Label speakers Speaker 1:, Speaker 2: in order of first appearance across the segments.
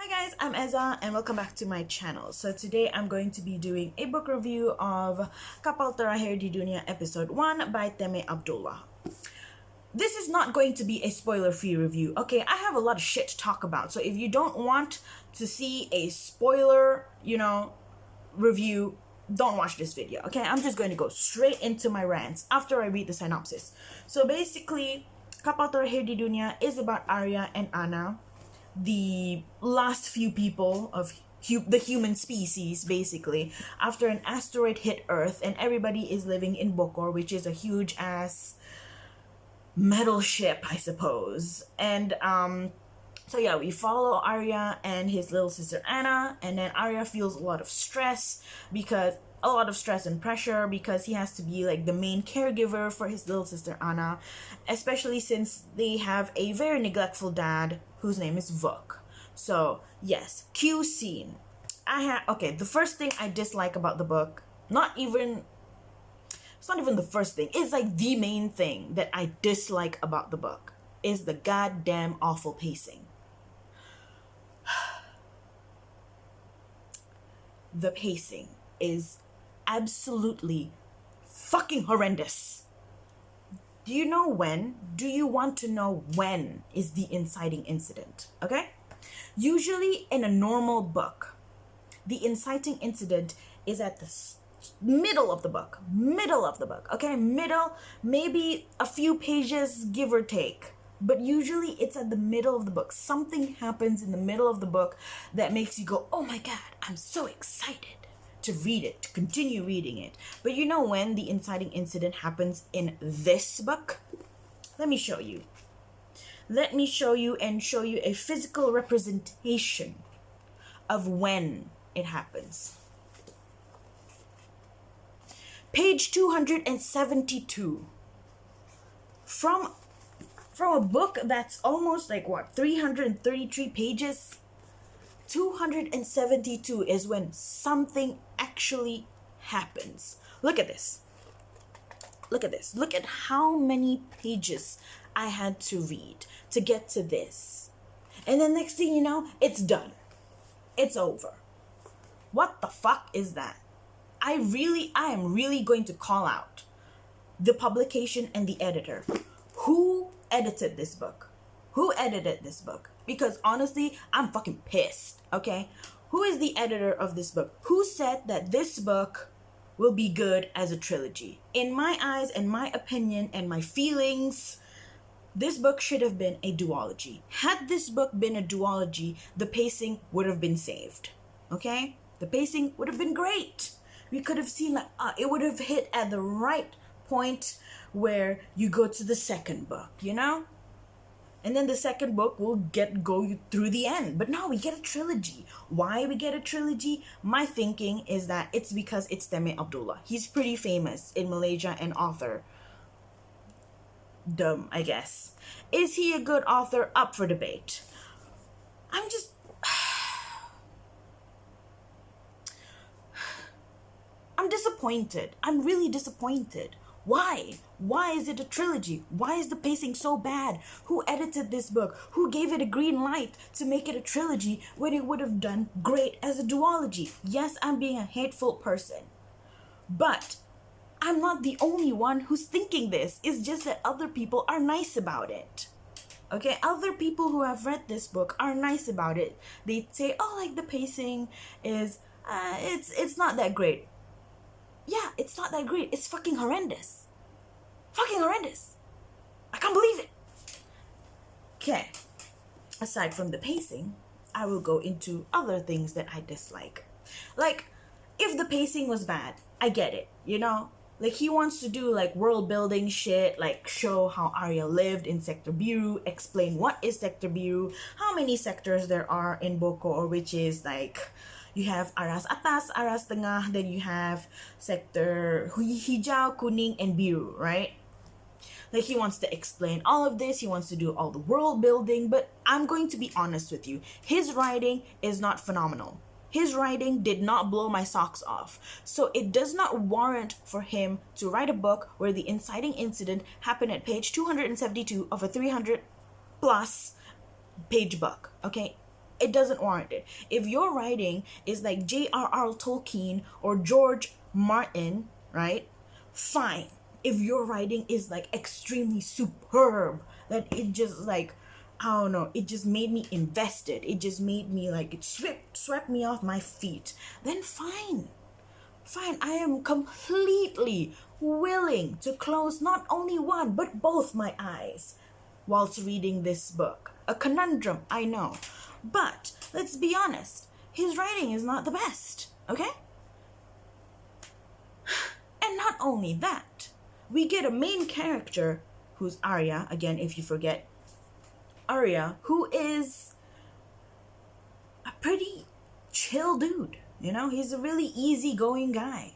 Speaker 1: Hi guys, I'm Eza and welcome back to my channel. So today I'm going to be doing a book review of Kapal Terakhir Di Dunia Episode 1 by Teme Abdullah. This is not going to be a spoiler-free review, okay? I have a lot of shit to talk about, so if you don't want to see a spoiler, review, don't watch this video, okay? I'm just going to go straight into my rants after I read the synopsis. So basically, Kapal Terakhir Di Dunia is about Arya and Anna, the last few people of the human species, basically, after an asteroid hit Earth and everybody is living in Bokor, which is a huge ass metal ship, I suppose. And so yeah, we follow Arya and his little sister Anna, and then Arya feels a lot of stress and pressure because he has to be like the main caregiver for his little sister Anna, especially since they have a very neglectful dad whose name is Vuk. So yes, cue scene. The first thing I dislike about the book, it's not even the first thing, it's like the main thing that I dislike about the book is the goddamn awful pacing. The pacing is absolutely fucking horrendous. Do you know when? Do you want to know when is the inciting incident? Okay? Usually in a normal book, the inciting incident is at the middle of the book, okay? Middle, maybe a few pages, give or take. But usually it's at the middle of the book. Something happens in the middle of the book that makes you go, oh my god, I'm so excited to read it, to continue reading it. But you know when the inciting incident happens in this book? Let me show you. Let me show you and show you a physical representation of when it happens. Page 272. From a book that's almost like 333 pages, 272 is when something actually happens. Look at this. Look at this. Look at how many pages I had to read to get to this. And then next thing you know, it's done. It's over. What the fuck is that? I am really going to call out the publication and the editor. Who edited this book? Who edited this book? Because honestly, I'm fucking pissed, okay? Who is the editor of this book? Who said that this book will be good as a trilogy? In my eyes and my opinion and my feelings, this book should have been a duology. Had this book been a duology, the pacing would have been saved, okay? The pacing would have been great. We could have seen it would have hit at the right point where you go to the second book, And then the second book will go through the end. But no, we get a trilogy. Why we get a trilogy? My thinking is that it's because it's Teme Abdullah. He's pretty famous in Malaysia and author. Dumb, I guess. Is he a good author? Up for debate. I'm disappointed. I'm really disappointed. Why? Why is it a trilogy? Why is the pacing so bad? Who edited this book? Who gave it a green light to make it a trilogy when it would have done great as a duology? Yes, I'm being a hateful person. But I'm not the only one who's thinking this. It's just that other people are nice about it. Okay, other people who have read this book are nice about it. They say, the pacing is, it's not that great. Yeah, it's not that great. It's fucking horrendous. Fucking horrendous. I can't believe it. Okay. Aside from the pacing, I will go into other things that I dislike. Like, if the pacing was bad, I get it, Like, he wants to do, world building shit, show how Arya lived in Sector Biru, explain what is Sector Biru, how many sectors there are in Bokor, which is, you have Aras Atas, Aras Tengah, then you have Sector Hijau, Kuning, and Biru, right? He wants to explain all of this, he wants to do all the world building, but I'm going to be honest with you. His writing is not phenomenal. His writing did not blow my socks off. So it does not warrant for him to write a book where the inciting incident happened at page 272 of a 300 plus page book, okay? It doesn't warrant it. If your writing is like J.R.R. Tolkien or George Martin, right? Fine. If your writing is like extremely superb, that it just like, I don't know, it just made me invested. It just made me like, it swept me off my feet. Then fine. Fine, I am completely willing to close not only one, but both my eyes whilst reading this book. A conundrum, I know. But let's be honest, his writing is not the best, okay? And not only that, we get a main character who's Arya, again, if you forget, Arya, who is a pretty chill dude. You know, he's a really easygoing guy.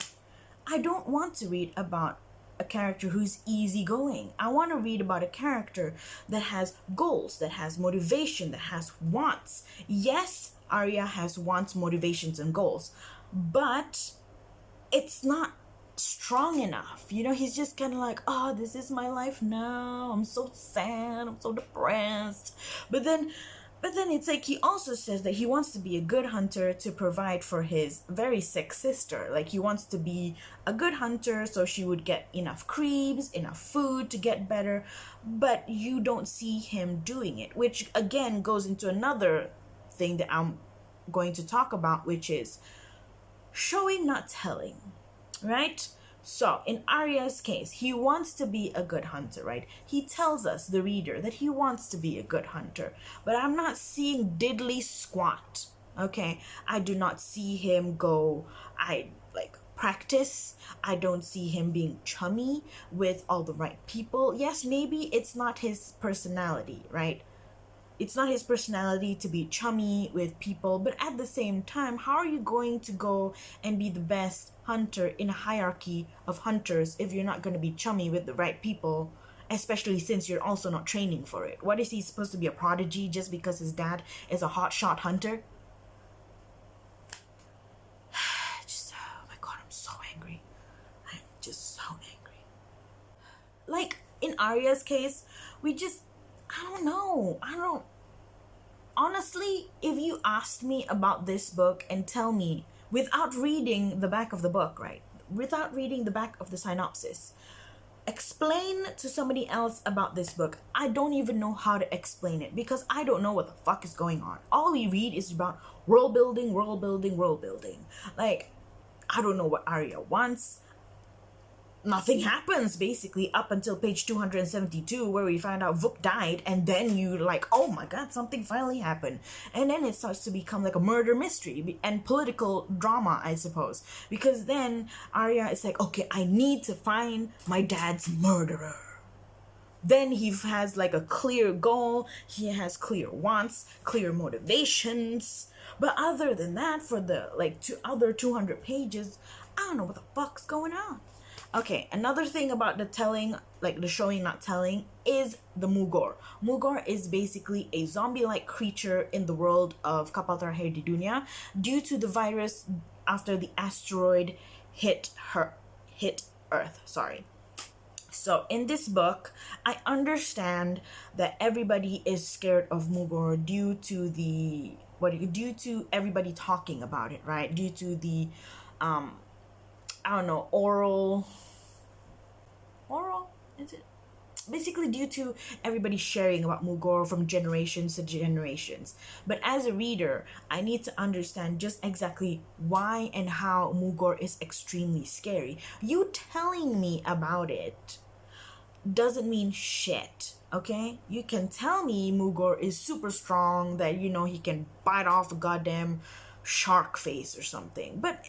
Speaker 1: I don't want to read about a character who's easygoing. I want to read about a character that has goals, that has motivation, that has wants. Yes, Arya has wants, motivations, and goals, but it's not strong enough. You know, he's just kind of like, oh, this is my life now. I'm so sad. I'm so depressed. But then it's like he also says that he wants to be a good hunter to provide for his very sick sister. Like, he wants to be a good hunter so she would get enough creams, enough food to get better. But you don't see him doing it, which again goes into another thing that I'm going to talk about, which is showing, not telling, right? So, in Arya's case, he wants to be a good hunter, right? He tells us, the reader, that he wants to be a good hunter. But I'm not seeing diddly squat, okay? I do not see him go, practice. I don't see him being chummy with all the right people. Yes, maybe it's not his personality, right? It's not his personality to be chummy with people, but at the same time, how are you going to go and be the best hunter in a hierarchy of hunters if you're not going to be chummy with the right people, especially since you're also not training for it? What, is he supposed to be a prodigy just because his dad is a hotshot hunter? Oh my god, I'm so angry. I'm just so angry. Like, in Arya's case, I don't know. Honestly, if you asked me about this book and tell me, without reading the back of the book, right? Without reading the back of the synopsis, explain to somebody else about this book. I don't even know how to explain it because I don't know what the fuck is going on. All we read is about world building, world building, world building. Like, I don't know what Arya wants. Nothing happens basically up until page 272 where we find out Vuk died, and then you like, oh my god, something finally happened. And then it starts to become like a murder mystery and political drama, I suppose, because then Arya is like, okay, I need to find my dad's murderer. Then he has like a clear goal, he has clear wants, clear motivations. But other than that, for the other 200 pages, I don't know what the fuck's going on. Okay, another thing about the telling, like the showing, not telling, is the Mugor. Mugor is basically a zombie-like creature in the world of Kapal Terakhir Di Dunia due to the virus after the asteroid hit Earth. So in this book, I understand that everybody is scared of Mugor due to everybody talking about it, right? Due to the oral, is it? Basically due to everybody sharing about Mugor from generations to generations. But as a reader, I need to understand just exactly why and how Mugor is extremely scary. You telling me about it doesn't mean shit, okay? You can tell me Mugor is super strong, that, you know, he can bite off a goddamn shark face or something. But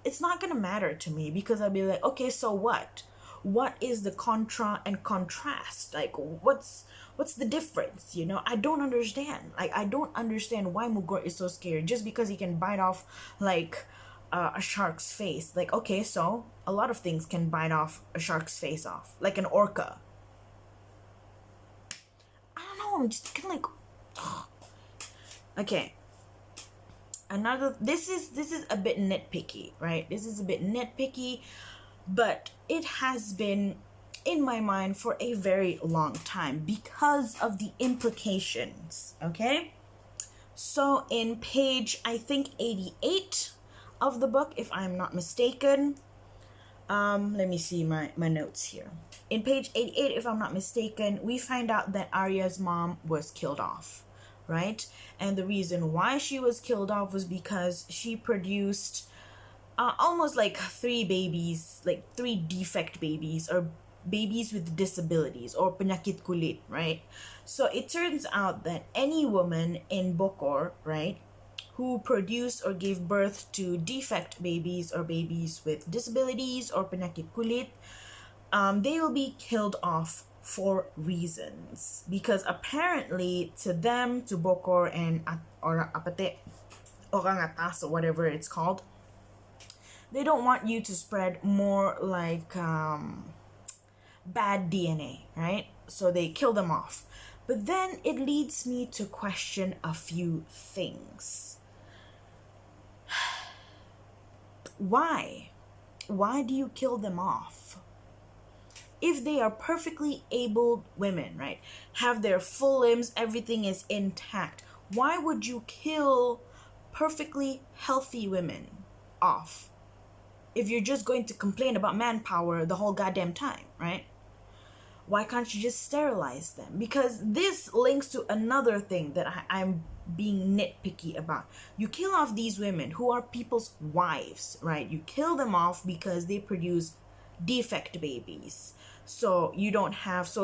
Speaker 1: it's not gonna matter to me because I'll be like, okay, so what? What is the contra and contrast? Like, what's the difference? You know, I don't understand. Like, I don't understand why Mugor is so scary just because he can bite off like a shark's face. Like, okay, so a lot of things can bite off a shark's face off, like an orca. I don't know. I'm just kind of like, okay. This is a bit nitpicky, right? This is a bit nitpicky, but it has been in my mind for a very long time because of the implications, okay? So in page, I think 88 of the book, if I'm not mistaken, let me see my notes here. In page 88, if I'm not mistaken, we find out that Arya's mom was killed off, right? And the reason why she was killed off was because she produced almost like 3 babies, like 3 defect babies, or babies with disabilities, or penyakit kulit, right? So it turns out that any woman in Bokor, right, who produced or gave birth to defect babies or babies with disabilities or penyakit kulit, they will be killed off for reasons. Because apparently to them, to Bokor and or Apate, Orang Atas, or whatever it's called, they don't want you to spread more like bad DNA, right? So they kill them off. But then it leads me to question a few things. Why? Why do you kill them off? If they are perfectly able women, right? Have their full limbs, everything is intact. Why would you kill perfectly healthy women off? If you're just going to complain about manpower the whole goddamn time, right? Why can't you just sterilize them? Because this links to another thing that I'm being nitpicky about. You kill off these women who are people's wives, right? You kill them off because they produce defect babies. So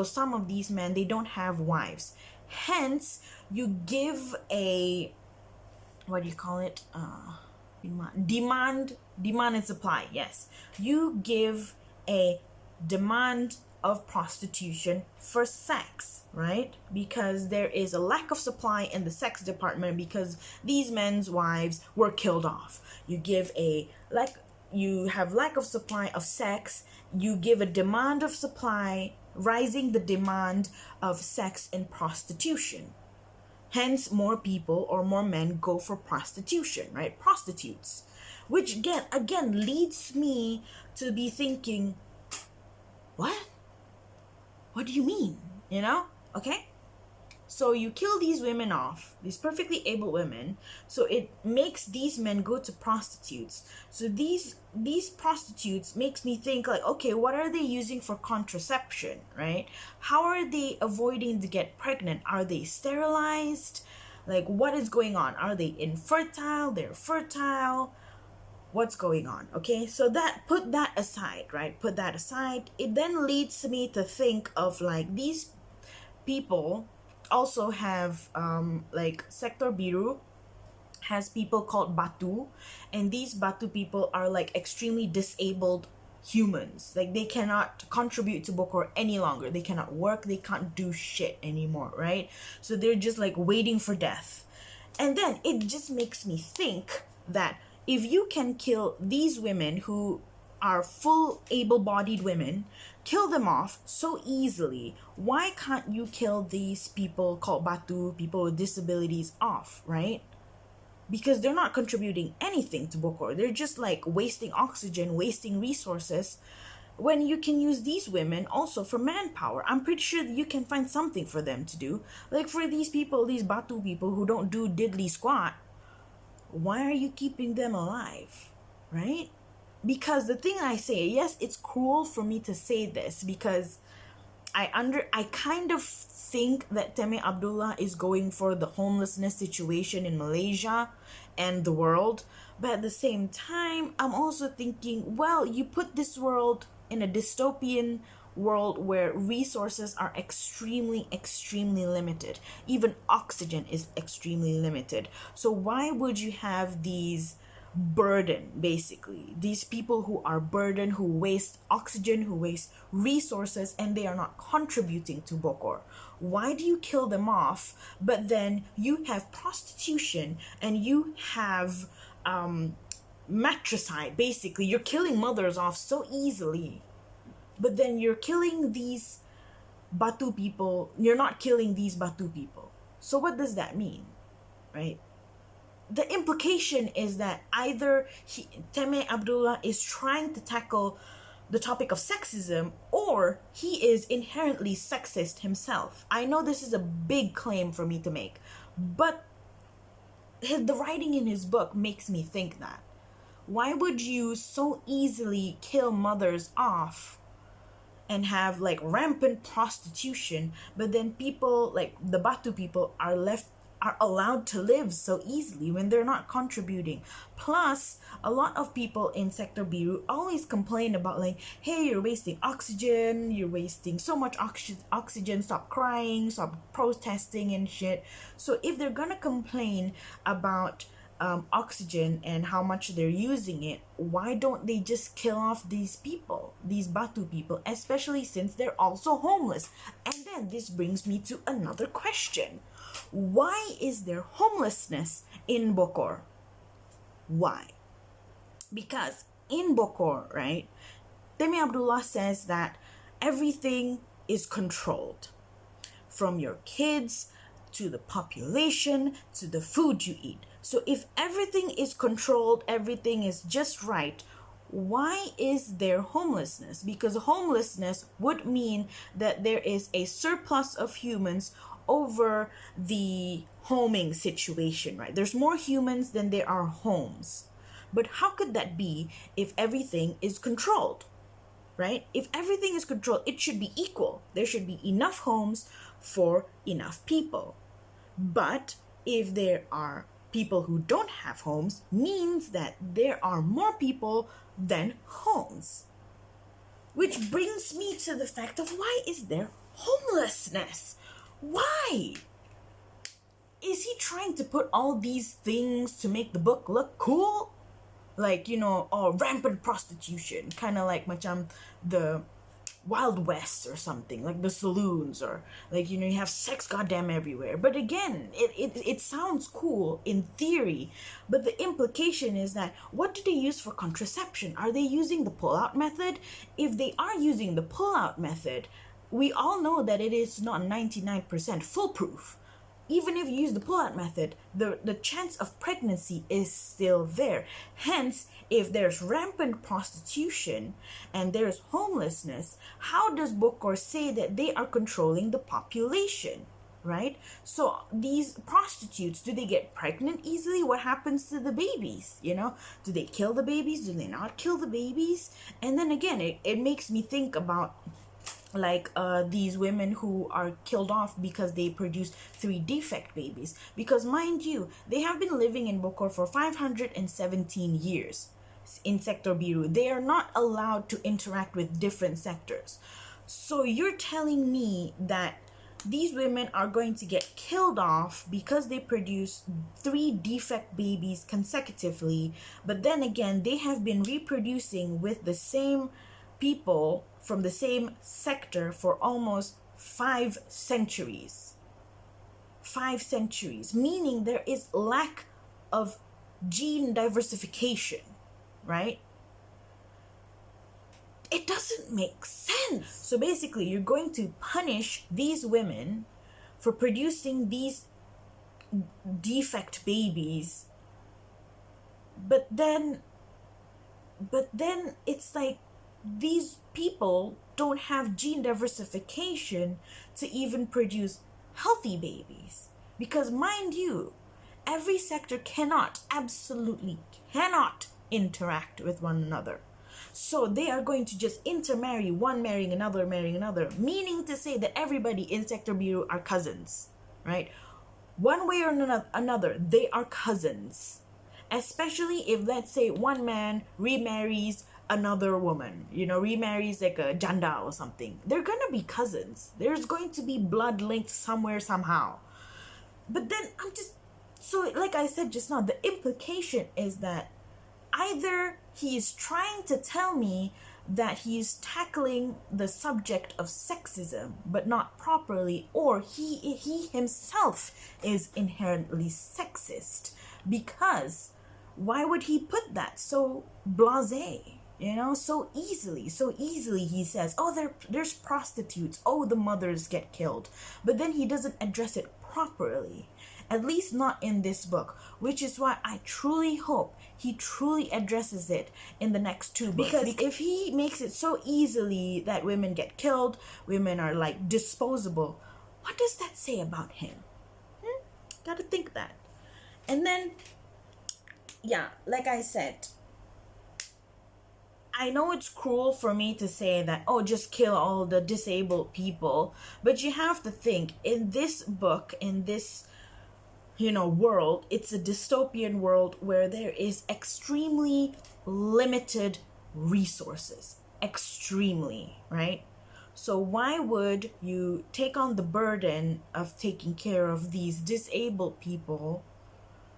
Speaker 1: some of these men, they don't have wives. Hence, you give a, what do you call it? Demand and supply, yes. You give a demand of prostitution for sex, right? Because there is a lack of supply in the sex department because these men's wives were killed off. You have lack of supply of sex, you give a demand of supply, rising the demand of sex and prostitution. Hence, more people or more men go for prostitution, right? Prostitutes. Which again leads me to be thinking, what? What do you mean? You know? Okay? So you kill these women off, these perfectly able women, so it makes these men go to prostitutes. So these prostitutes makes me think like, okay, what are they using for contraception, right? How are they avoiding to get pregnant? Are they sterilized? Like, what is going on? Are they infertile? They're fertile? What's going on? Okay, so put that aside, right? Put that aside. It then leads me to think of like these people also have like Sector Biru has people called Batu, and these Batu people are like extremely disabled humans. Like they cannot contribute to Bokor any longer. They cannot work, they can't do shit anymore, right? So they're just like waiting for death. And then it just makes me think that if you can kill these women who are full able-bodied women, kill them off so easily, why can't you kill these people called Batu, people with disabilities, off, right? Because they're not contributing anything to Bokor. They're just like wasting oxygen, wasting resources, when you can use these women also for manpower. I'm pretty sure that you can find something for them to do. Like for these people, these Batu people who don't do diddly squat, why are you keeping them alive, right? Because the thing I say, yes, it's cruel for me to say this because I kind of think that Teme Abdullah is going for the homelessness situation in Malaysia and the world. But at the same time, I'm also thinking, well, you put this world in a dystopian world where resources are extremely limited. Even oxygen is extremely limited. So why would you have these burden, basically these people who are burdened, who waste oxygen, who waste resources, and they are not contributing to Bokor? Why do you kill them off, but then you have prostitution and you have matricide? Basically you're killing mothers off so easily, but then you're killing these Batu people. You're not killing these Batu people. So what does that mean, right? The implication is that either Teme Abdullah is trying to tackle the topic of sexism, or he is inherently sexist himself. I know this is a big claim for me to make, but the writing in his book makes me think that. Why would you so easily kill mothers off and have like rampant prostitution, but then people like the Batu people are allowed to live so easily when they're not contributing? Plus, a lot of people in Sector Biru always complain about like, hey, you're wasting oxygen, you're wasting so much oxygen, stop crying, stop protesting and shit. So if they're gonna complain about oxygen and how much they're using it, why don't they just kill off these people, these Batu people, especially since they're also homeless? And then this brings me to another question. Why is there homelessness in Bokor? Why? Because in Bokor, right, Teme Abdullah says that everything is controlled. From your kids to the population to the food you eat. So if everything is controlled, everything is just right, why is there homelessness? Because homelessness would mean that there is a surplus of humans over the homing situation, right? There's more humans than there are homes. But how could that be if everything is controlled, right? If everything is controlled, it should be equal. There should be enough homes for enough people. But if there are people who don't have homes, means that there are more people than homes. Which brings me to the fact of, why is there homelessness? Why? Is he trying to put all these things to make the book look cool? Like, rampant prostitution, kind of like macam the Wild West or something, like the saloons, or like, you have sex goddamn everywhere. But again, it sounds cool in theory, but the implication is that, what do they use for contraception? Are they using the pull-out method? If they are using the pull-out method, we all know that it is not 99% foolproof. Even if you use the pull-out method, the chance of pregnancy is still there. Hence, if there's rampant prostitution and there's homelessness, how does Bokor say that they are controlling the population, right? So these prostitutes, do they get pregnant easily? What happens to the babies, Do they kill the babies? Do they not kill the babies? And then again, it makes me think about like these women who are killed off because they produce 3 defect babies. Because mind you, they have been living in Bokor for 517 years in Sector Biru. They are not allowed to interact with different sectors. So you're telling me that these women are going to get killed off because they produce 3 defect babies consecutively, but then again, they have been reproducing with the same people from the same sector for almost 5 centuries. 5 centuries, meaning there is lack of gene diversification, right? It doesn't make sense. So basically, you're going to punish these women for producing these defect babies, but then it's like, these people don't have gene diversification to even produce healthy babies. Because mind you, every sector absolutely cannot interact with one another. So they are going to just intermarry, one marrying another, meaning to say that everybody in Sector Biru are cousins, right? One way or another, they are cousins. Especially if, let's say, one man remarries another woman, remarries like a janda or something. They're gonna be cousins. There's going to be blood linked somewhere, somehow. But then so like I said just now, the implication is that either he is trying to tell me that he's tackling the subject of sexism but not properly, or he himself is inherently sexist. Because why would he put that so blasé? So easily he says, oh, there's prostitutes, oh, the mothers get killed. But then he doesn't address it properly, at least not in this book, which is why I truly hope he truly addresses it in the next 2 books. Because if he makes it so easily that women get killed, women are like disposable, what does that say about him? Gotta think that. And then, yeah, like I said, I know it's cruel for me to say that, oh, just kill all the disabled people, but you have to think, in this book, in this, world, it's a dystopian world where there is extremely limited resources. Extremely, right? So why would you take on the burden of taking care of these disabled people,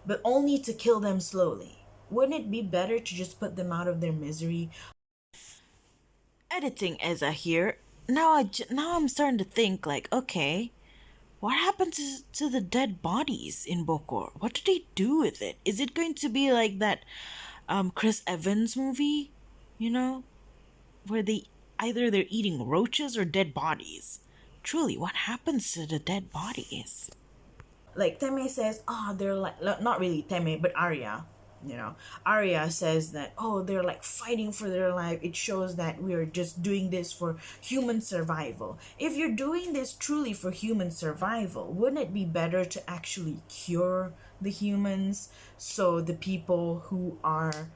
Speaker 1: but only to kill them slowly? Wouldn't it be better to just put them out of their misery? Editing as I hear, now I'm starting to think like, okay, what happened to the dead bodies in Bokor? What did they do with it? Is it going to be like that Chris Evans movie, where they're eating roaches or dead bodies? Truly, what happens to the dead bodies? Like Teme says, they're like, not really Teme, but Arya. Arya says that, they're like fighting for their life. It shows that we're just doing this for human survival. If you're doing this truly for human survival, wouldn't it be better to actually cure the humans so the people who are,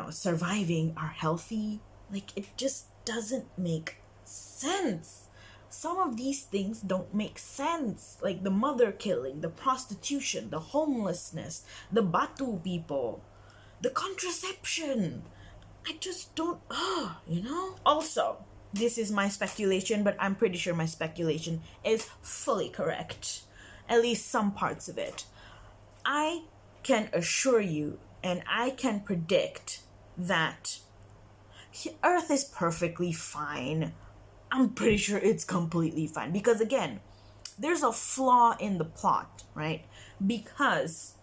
Speaker 1: surviving are healthy? Like, it just doesn't make sense. Some of these things don't make sense, like the mother killing, the prostitution, the homelessness, the Batu people, the contraception. I just don't, Also, this is my speculation, but I'm pretty sure my speculation is fully correct. At least some parts of it. I can assure you, and I can predict that Earth is perfectly fine. I'm pretty sure it's completely fine. Because again, there's a flaw in the plot, right? Because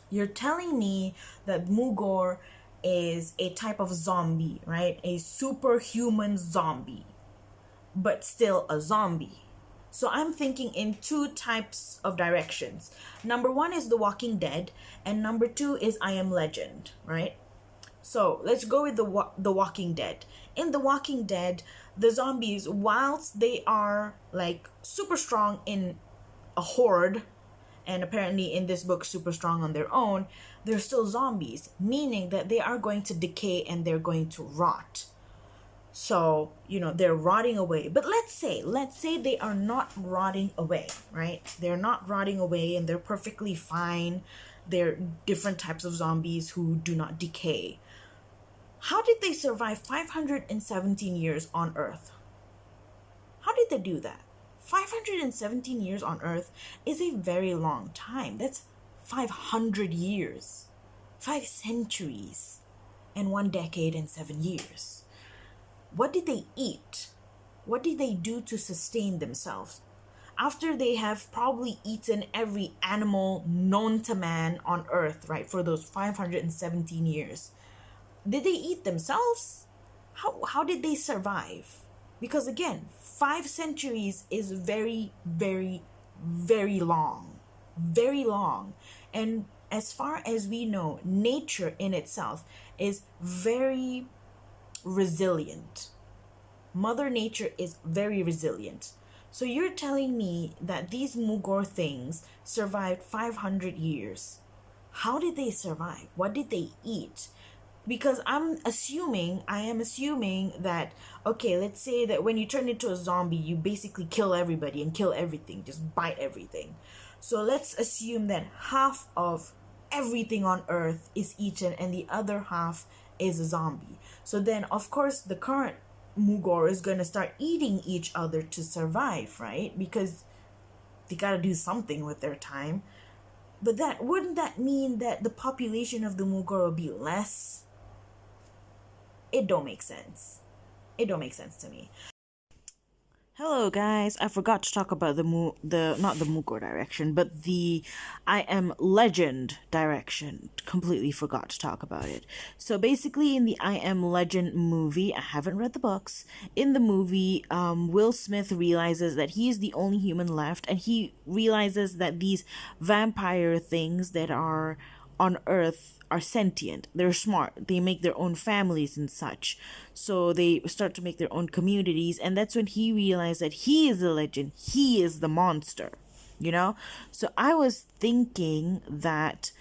Speaker 1: you're telling me that Mugor is a type of zombie, right? A superhuman zombie, but still a zombie. So I'm thinking in two types of directions. Number one is The Walking Dead, and number two is I Am Legend, right? So let's go with the Walking Dead. In The Walking Dead, the zombies, whilst they are like super strong in a horde, and apparently in this book super strong on their own, they're still zombies, meaning that they are going to decay and they're going to rot. So, they're rotting away. But let's say they are not rotting away, right? They're not rotting away and they're perfectly fine. They're different types of zombies who do not decay. How did they survive 517 years on Earth? How did they do that? 517 years on Earth is a very long time. That's 500 years, 5 centuries, and 1 decade and 7 years. What did they eat? What did they do to sustain themselves? After they have probably eaten every animal known to man on Earth, right, for those 517 years, did they eat themselves? How did they survive? Because again, 5 centuries is very, very, very long. Very long. And as far as we know, nature in itself is very resilient. Mother Nature is very resilient. So you're telling me that these Mugor things survived 500 years. How did they survive? What did they eat? Because I am assuming that, okay, let's say that when you turn into a zombie, you basically kill everybody and kill everything, just bite everything. So let's assume that half of everything on Earth is eaten and the other half is a zombie. So then, of course, the current Mugor is going to start eating each other to survive, right? Because they got to do something with their time. But wouldn't that mean that the population of the Mugor will be less? It don't make sense. It don't make sense to me. Hello guys, I forgot to talk about not the Mugor direction, but the I Am Legend direction. Completely forgot to talk about it. So basically in the I Am Legend movie, I haven't read the books. In the movie, Will Smith realizes that he is the only human left, and he realizes that these vampire things that are on Earth are sentient. They're smart. They make their own families and such. So they start to make their own communities, and that's when he realized that he is the legend. He is the monster. you know? So I was thinking that,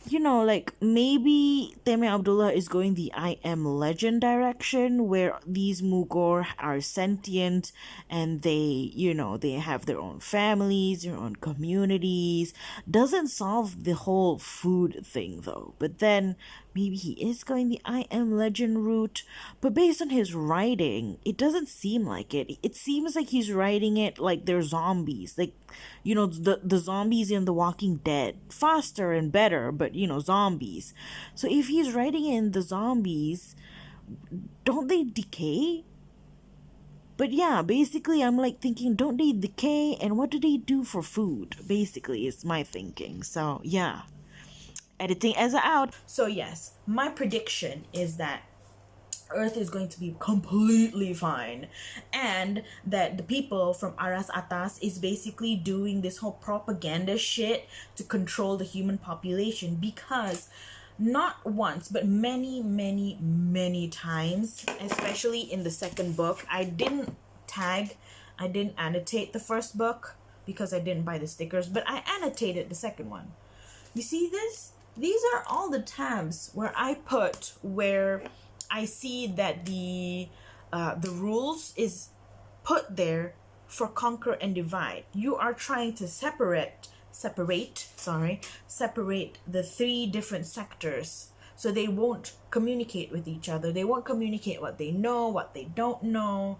Speaker 1: you know, like maybe Teme Abdullah is going the I Am Legend direction, where these Mugor are sentient and they, you know, they have their own families, their own communities. Doesn't solve the whole food thing though. But then maybe he is going the I Am Legend route. But based on his writing, it doesn't seem like it. It seems like he's writing it like they're zombies. Like, you know, the zombies in The Walking Dead. Faster and better, but, you know, zombies. So if he's writing in the zombies, don't they decay? But yeah, basically I'm like thinking, don't they decay, and what do they do for food? Basically is my thinking. So yeah. Editing as out. So yes, my prediction is that Earth is going to be completely fine, and that the people from Aras Atas is basically doing this whole propaganda shit to control the human population, because not once but many times, especially in the second book, I didn't annotate the first book because I didn't buy the stickers, but I annotated the second one. You see this? These are all the tabs where I put where I see that the rules is put there for conquer and divide. You are trying to separate the three different sectors, so they won't communicate with each other. They won't communicate what they know, what they don't know.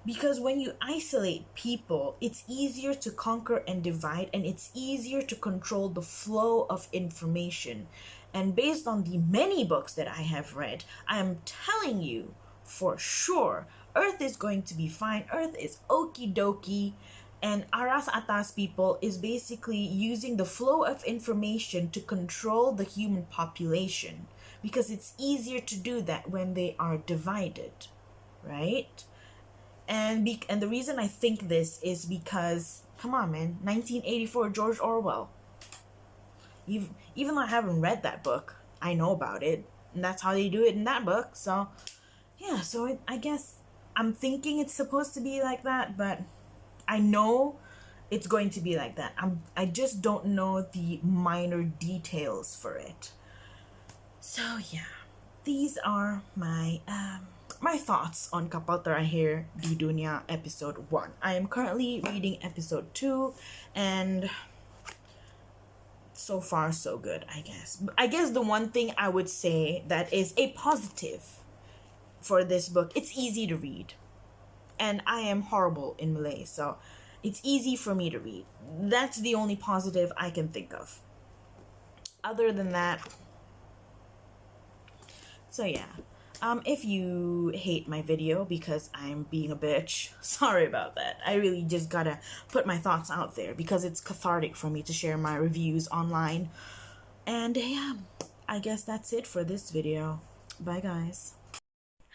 Speaker 1: Because when you isolate people, it's easier to conquer and divide, and it's easier to control the flow of information. And based on the many books that I have read, I am telling you for sure, Earth is going to be fine. Earth is okie dokie. And Aras Atas people is basically using the flow of information to control the human population, because it's easier to do that when they are divided, right? And the reason I think this is because, come on, man, 1984, George Orwell. Even though I haven't read that book, I know about it, and that's how they do it in that book. So, yeah, so I guess I'm thinking it's supposed to be like that, but I know it's going to be like that. I just don't know the minor details for it. So, yeah, these are my thoughts on Kapal Terakhir Di Dunia episode 1. I am currently reading episode 2, and so far so good, I guess. I guess the one thing I would say that is a positive for this book, it's easy to read. And I am horrible in Malay, so it's easy for me to read. That's the only positive I can think of. Other than that, so yeah. If you hate my video because I'm being a bitch, sorry about that. I really just gotta put my thoughts out there because it's cathartic for me to share my reviews online. And yeah, I guess that's it for this video. Bye, guys.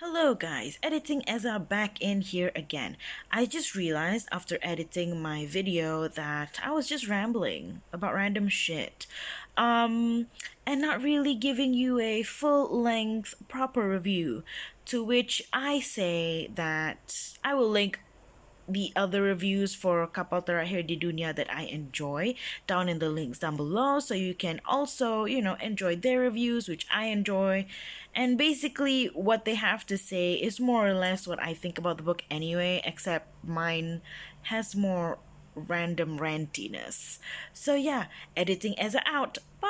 Speaker 1: Hello guys, Editing Eza back in here again. I just realized after editing my video that I was just rambling about random shit. And not really giving you a full-length proper review, to which I say that I will link the other reviews for Kapal Terakhir Di Dunia that I enjoy down in the links down below, so you can also, you know, enjoy their reviews, which I enjoy. And basically what they have to say is more or less what I think about the book anyway, except mine has more random rantiness. So yeah, Editing Eza out. Bye.